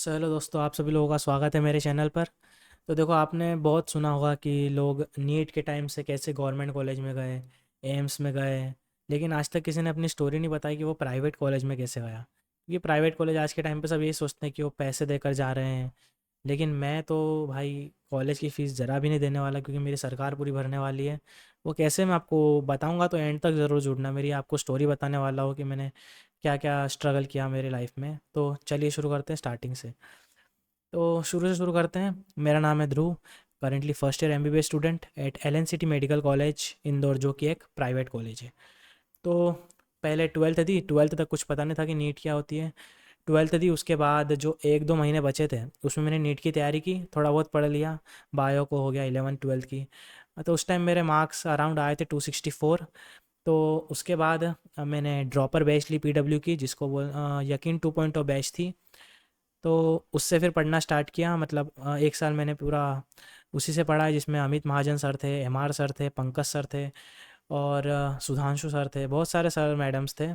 चलो दोस्तों, आप सभी लोगों का स्वागत है मेरे चैनल पर। तो देखो, आपने बहुत सुना होगा कि लोग नीट के टाइम से कैसे गवर्नमेंट कॉलेज में गए, एम्स में गए। लेकिन आज तक किसी ने अपनी स्टोरी नहीं बताई कि वो प्राइवेट कॉलेज में कैसे गया। क्योंकि प्राइवेट कॉलेज आज के टाइम पे सब यही सोचते हैं कि वो पैसे देकर जा रहे हैं। लेकिन मैं तो भाई कॉलेज की फ़ीस ज़रा भी नहीं देने वाला, क्योंकि मेरी सरकार पूरी भरने वाली है। वो कैसे, मैं आपको बताऊंगा, तो एंड तक ज़रूर जुड़ना। मेरी आपको स्टोरी बताने वाला हो कि मैंने क्या क्या स्ट्रगल किया मेरी लाइफ में। तो चलिए शुरू करते हैं स्टार्टिंग से। तो शुरू से शुरू करते हैं। मेरा नाम है Dhruv. Currently first year MBBS student at Allen city medical college Indore, जो कि एक प्राइवेट कॉलेज है। तो पहले ट्वेल्थ दी, ट्वेल्थ तक कुछ पता नहीं था कि नीट क्या होती है। ट्वेल्थ दी, उसके बाद जो एक दो महीने बचे थे उसमें मैंने नीट की तैयारी की, थोड़ा बहुत पढ़ लिया। बायो को हो गया 11 ट्वेल्थ की। तो उस टाइम मेरे मार्क्स अराउंड आए थे 264। तो उसके बाद मैंने ड्रॉपर बैच ली पीडब्ल्यू की, जिसको बोल यकीन 2.0 बैच थी। तो उससे फिर पढ़ना स्टार्ट किया। मतलब एक साल मैंने पूरा उसी से पढ़ा है, जिसमें अमित महाजन सर थे, एमआर सर थे, पंकज सर थे, और सुधांशु सर थे, बहुत सारे सर मैडम्स थे।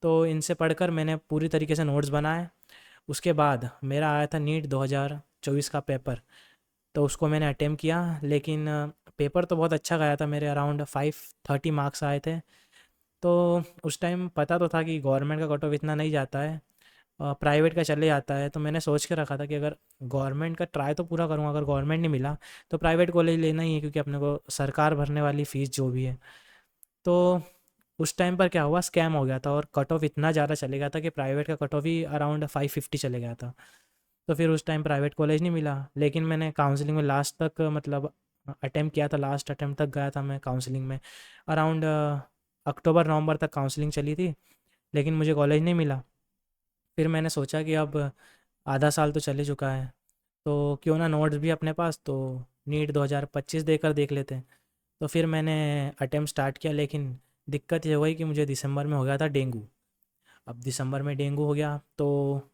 तो इनसे पढ़कर मैंने पूरी तरीके से नोट्स बनाए। उसके बाद मेरा आया था नीट 2024 का पेपर। तो उसको मैंने अटेम्प्ट किया, लेकिन पेपर तो बहुत अच्छा गया था, मेरे अराउंड 530 मार्क्स आए थे। तो उस टाइम पता तो था कि गवर्नमेंट का कट ऑफ इतना नहीं जाता है, प्राइवेट का चले जाता है। तो मैंने सोच के रखा था कि अगर गवर्नमेंट का ट्राई तो पूरा करूँगा, अगर गवर्नमेंट नहीं मिला तो प्राइवेट कॉलेज लेना ही है, क्योंकि अपने को सरकार भरने वाली फ़ीस जो भी है। तो उस टाइम पर क्या हुआ, स्कैम हो गया था और कट ऑफ इतना ज़्यादा चले गया था कि प्राइवेट का कट ऑफ ही अराउंड 550 चले गया था। तो फिर उस टाइम प्राइवेट कॉलेज नहीं मिला। लेकिन मैंने काउंसलिंग में लास्ट तक, मतलब अटेम्प्ट किया था, लास्ट अटेम्प्ट तक गया था मैं काउंसलिंग में। अराउंड अक्टूबर नवंबर तक काउंसलिंग चली थी, लेकिन मुझे कॉलेज नहीं मिला। फिर मैंने सोचा कि अब आधा साल तो चले चुका है, तो क्यों ना नोट्स भी अपने पास, तो नीट 2025 देकर देख लेते हैं। तो फिर मैंने अटेम्प्ट स्टार्ट किया, लेकिन दिक्कत ये हुई कि मुझे दिसंबर में हो गया था डेंगू। अब दिसंबर में डेंगू हो गया, तो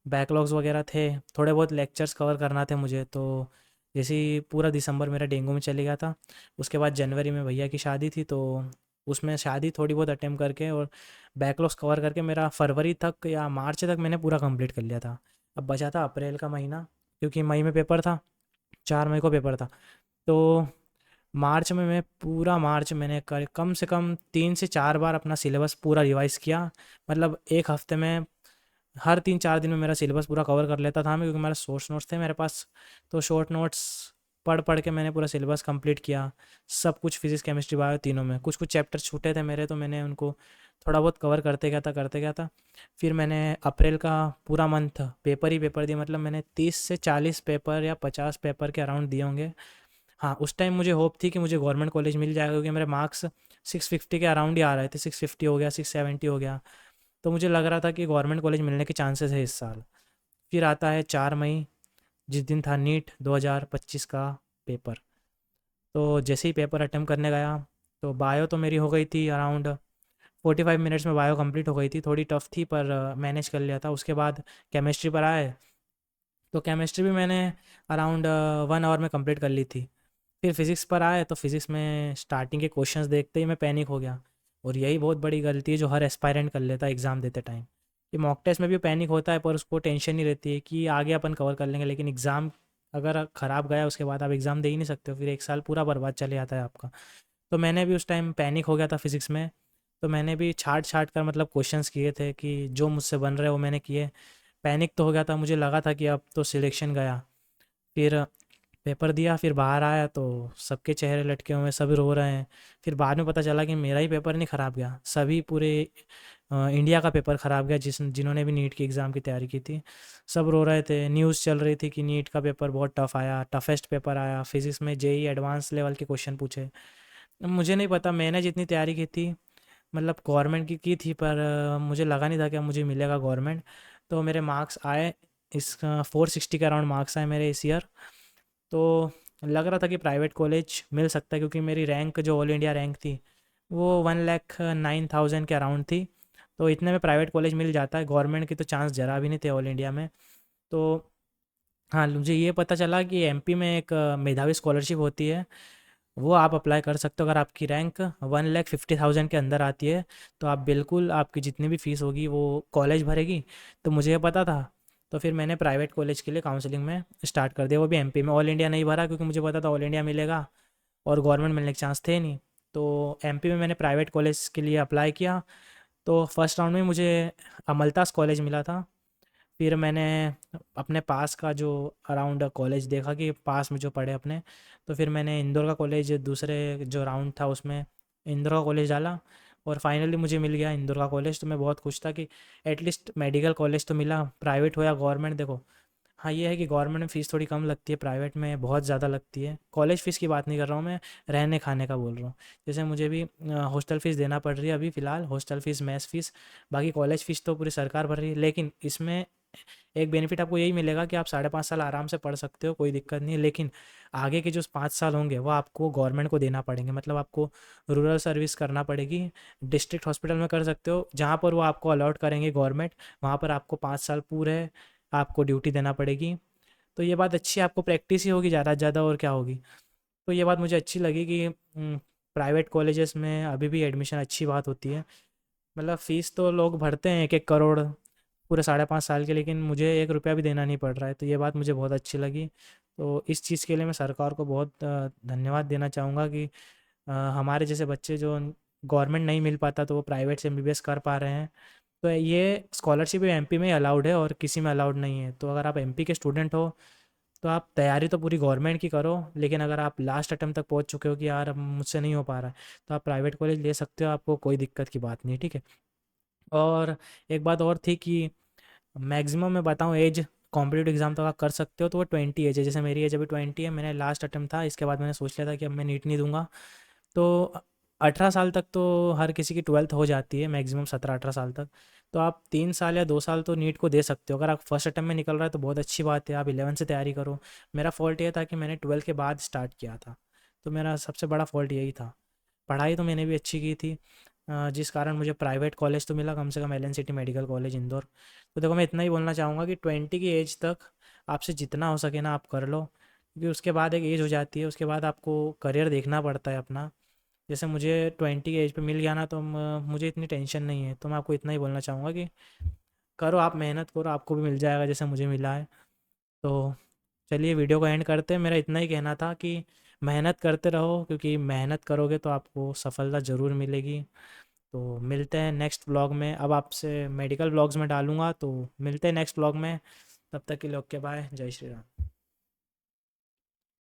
बैकलॉग्स वगैरह थे, थोड़े बहुत लेक्चर्स कवर करना थे मुझे। तो जैसे ही पूरा दिसंबर मेरा डेंगू में चले गया था। उसके बाद जनवरी में भैया की शादी थी, तो उसमें शादी थोड़ी बहुत अटेम्प्ट करके और बैकलॉग्स कवर करके मेरा फरवरी तक या मार्च तक मैंने पूरा कंप्लीट कर लिया था। अब बचा था अप्रैल का महीना, क्योंकि मई में पेपर था, 4 मई को पेपर था। तो मार्च में मैं पूरा मार्च मैंने कम से कम 3 से 4 बार अपना सिलेबस पूरा रिवाइज़ किया। मतलब एक हफ्ते में, हर 3-4 दिन में मेरा सिलेबस पूरा कवर कर लेता था मैं, क्योंकि मेरे सोर्स नोट्स थे मेरे पास। तो शॉर्ट नोट्स पढ़ पढ़ के मैंने पूरा सिलेबस कंप्लीट किया। सब कुछ, फिजिक्स केमिस्ट्री बायो तीनों में। कुछ कुछ चैप्टर छूटे थे मेरे, तो मैंने उनको थोड़ा बहुत कवर करते गया था। फिर मैंने अप्रैल का पूरा मंथ पेपर ही पेपर दिया। मतलब मैंने 30 से 40 पेपर या 50 पेपर के अराउंड दिए होंगे। हाँ, उस टाइम मुझे होप थी कि मुझे गवर्नमेंट कॉलेज मिल जाएगा, क्योंकि मेरे मार्क्स 650 के अराउंड ही आ रहे थे। 650 हो गया, 670 हो गया। तो मुझे लग रहा था कि गवर्नमेंट कॉलेज मिलने के चांसेस है इस साल। फिर आता है 4 मई, जिस दिन था नीट 2025 का पेपर। तो जैसे ही पेपर अटेम्प्ट करने गया, तो बायो तो मेरी हो गई थी अराउंड 45 मिनट्स में। बायो कंप्लीट हो गई थी, थोड़ी टफ थी पर मैनेज कर लिया था। उसके बाद केमिस्ट्री पर आए, तो केमिस्ट्री भी मैंने अराउंड 1 आवर में कंप्लीट कर ली थी। फिर फिज़िक्स पर आए, तो फिज़िक्स में स्टार्टिंग के क्वेश्चंस देखते ही मैं पैनिक हो गया। और यही बहुत बड़ी गलती है जो हर एस्पायरेंट कर लेता है एग्ज़ाम देते टाइम। ये मॉक टेस्ट में भी पैनिक होता है, पर उसको टेंशन नहीं रहती है कि आगे अपन कवर कर लेंगे। लेकिन एग्ज़ाम अगर ख़राब गया, उसके बाद आप एग्ज़ाम दे ही नहीं सकते हो, फिर एक साल पूरा बर्बाद चले जाता है आपका। तो मैंने भी उस टाइम पैनिक हो गया था फिज़िक्स में। तो मैंने भी छाँट छाँट कर, मतलब क्वेश्चंस किए थे कि जो मुझसे बन रहे वो मैंने किए। पैनिक तो हो गया था, मुझे लगा था कि अब तो सिलेक्शन गया। फिर पेपर दिया, फिर बाहर आया तो सबके चेहरे लटके हुए हैं, सभी रो रहे हैं। फिर बाद में पता चला कि मेरा ही पेपर नहीं ख़राब गया, सभी पूरे इंडिया का पेपर ख़राब गया, जिन्होंने भी नीट की एग्ज़ाम की तैयारी की थी। सब रो रहे थे, न्यूज़ चल रही थी कि नीट का पेपर बहुत टफ आया, टफेस्ट पेपर आया। फिजिक्स में जेई एडवांस लेवल के क्वेश्चन पूछे। अब मुझे नहीं पता, मैंने जितनी तैयारी की थी, मतलब गवर्नमेंट की थी, पर मुझे लगा नहीं था कि अब मुझे मिलेगा गवर्नमेंट। तो मेरे मार्क्स आए, इस 460 के अराउंड मार्क्स आए मेरे इस ईयर। तो लग रहा था कि प्राइवेट कॉलेज मिल सकता है, क्योंकि मेरी रैंक जो ऑल इंडिया रैंक थी वो 1,09,000 के अराउंड थी। तो इतने में प्राइवेट कॉलेज मिल जाता है, गवर्नमेंट की तो चांस जरा भी नहीं थे ऑल इंडिया में। तो हाँ, मुझे ये पता चला कि एमपी में एक मेधावी स्कॉलरशिप होती है, वो आप अप्लाई कर सकते हो। अगर आपकी रैंक 1,50,000 के अंदर आती है, तो आप बिल्कुल, आपकी जितनी भी फीस होगी वो कॉलेज भरेगी। तो मुझे ये पता था, तो फिर मैंने प्राइवेट कॉलेज के लिए काउंसलिंग में स्टार्ट कर दिया, वो भी एमपी में। ऑल इंडिया नहीं भरा क्योंकि मुझे पता था ऑल इंडिया मिलेगा और गवर्नमेंट मिलने के चांस थे नहीं। तो एमपी में मैंने प्राइवेट कॉलेज के लिए अप्लाई किया। तो फर्स्ट राउंड में मुझे अमलतास कॉलेज मिला था। फिर मैंने अपने पास का जो अराउंड कॉलेज देखा कि पास में जो पढ़े अपने, तो फिर मैंने इंदौर का कॉलेज दूसरे जो राउंड था उसमें इंदौर का कॉलेज डाला और फाइनली मुझे मिल गया इंदौर का कॉलेज। तो मैं बहुत खुश था कि एटलीस्ट मेडिकल कॉलेज तो मिला, प्राइवेट हो या गवर्नमेंट। देखो हाँ, ये है कि गवर्नमेंट में फ़ीस थोड़ी कम लगती है, प्राइवेट में बहुत ज़्यादा लगती है। कॉलेज फ़ीस की बात नहीं कर रहा हूँ मैं, रहने खाने का बोल रहा हूँ। जैसे मुझे भी हॉस्टल फ़ीस देना पड़ रही है अभी फ़िलहाल, हॉस्टल फ़ीस, मेस फ़ीस। बाकी कॉलेज फ़ीस तो पूरी सरकार भर रही है। लेकिन इसमें एक बेनिफिट आपको यही मिलेगा कि आप 5.5 साल आराम से पढ़ सकते हो, कोई दिक्कत नहीं है। लेकिन आगे के जो 5 साल होंगे वो आपको गवर्नमेंट को देना पड़ेंगे, मतलब आपको रूरल सर्विस करना पड़ेगी। डिस्ट्रिक्ट हॉस्पिटल में कर सकते हो, जहाँ पर वो आपको अलॉट करेंगे गवर्नमेंट, वहाँ पर आपको 5 साल पूरे आपको ड्यूटी देना पड़ेगी। तो ये बात अच्छी है, आपको प्रैक्टिस ही होगी ज़्यादा से ज़्यादा, और क्या होगी। तो ये बात मुझे अच्छी लगी कि प्राइवेट कॉलेजेस में अभी भी एडमिशन अच्छी बात होती है। मतलब फ़ीस तो लोग भरते हैं 1-1 करोड़ पूरे 5.5 साल के, लेकिन मुझे 1 रुपया भी देना नहीं पड़ रहा है। तो ये बात मुझे बहुत अच्छी लगी। तो इस चीज़ के लिए मैं सरकार को बहुत धन्यवाद देना चाहूँगा कि हमारे जैसे बच्चे जो गवर्नमेंट नहीं मिल पाता तो वो प्राइवेट से एमबीबीएस कर पा रहे हैं। तो ये स्कॉलरशिप एमपी में अलाउड है और किसी में अलाउड नहीं है। तो अगर आप एमपी के स्टूडेंट हो तो आप तैयारी तो पूरी गवर्नमेंट की करो, लेकिन अगर आप लास्ट अटेम्प्ट तक पहुंच चुके हो कि यार अब मुझसे नहीं हो पा रहा है, तो आप प्राइवेट कॉलेज ले सकते हो, आपको कोई दिक्कत की बात नहीं है, ठीक है। और एक बात और थी कि मैक्सिमम मैं बताऊँ एज, कॉम्पिटिटिव एग्जाम तो आप कर सकते हो तो वो 20 एज है। जैसे मेरी एज अभी 20 है, मैंने लास्ट अटेम्प्ट था, इसके बाद मैंने सोच लिया था कि अब मैं नीट नहीं दूंगा। तो 18 साल तक तो हर किसी की 12th हो जाती है, मैक्सिमम 17-18 साल तक। तो आप 3 साल या 2 साल तो नीट को दे सकते हो। अगर आप फर्स्ट अटेम्प्ट में निकल रहा है तो बहुत अच्छी बात है, आप 11 से तैयारी करो। मेरा फॉल्ट ये था कि मैंने 12 के बाद स्टार्ट किया था, तो मेरा सबसे बड़ा फॉल्ट यही था। पढ़ाई तो मैंने भी अच्छी की थी, जिस कारण मुझे प्राइवेट कॉलेज तो मिला, कम से कम Allen city medical college Indore. तो देखो मैं इतना ही बोलना चाहूँगा कि 20 की एज तक आपसे जितना हो सके ना आप कर लो, क्योंकि उसके बाद एक एज हो जाती है, उसके बाद आपको करियर देखना पड़ता है अपना। जैसे मुझे 20 की एज पे मिल गया ना, तो मुझे इतनी टेंशन नहीं है। तो मैं आपको इतना ही बोलना चाहूँगा कि करो, आप मेहनत करो, आपको भी मिल जाएगा जैसे मुझे मिला है। तो चलिए वीडियो को एंड करते हैं। मेरा इतना ही कहना था कि मेहनत करते रहो, क्योंकि मेहनत करोगे तो आपको सफलता ज़रूर मिलेगी। तो मिलते हैं नेक्स्ट व्लॉग में। अब आपसे मेडिकल व्लॉग्स में डालूंगा, तो मिलते हैं नेक्स्ट व्लॉग में। तब तक के लिए ओके बाय, जय श्री राम।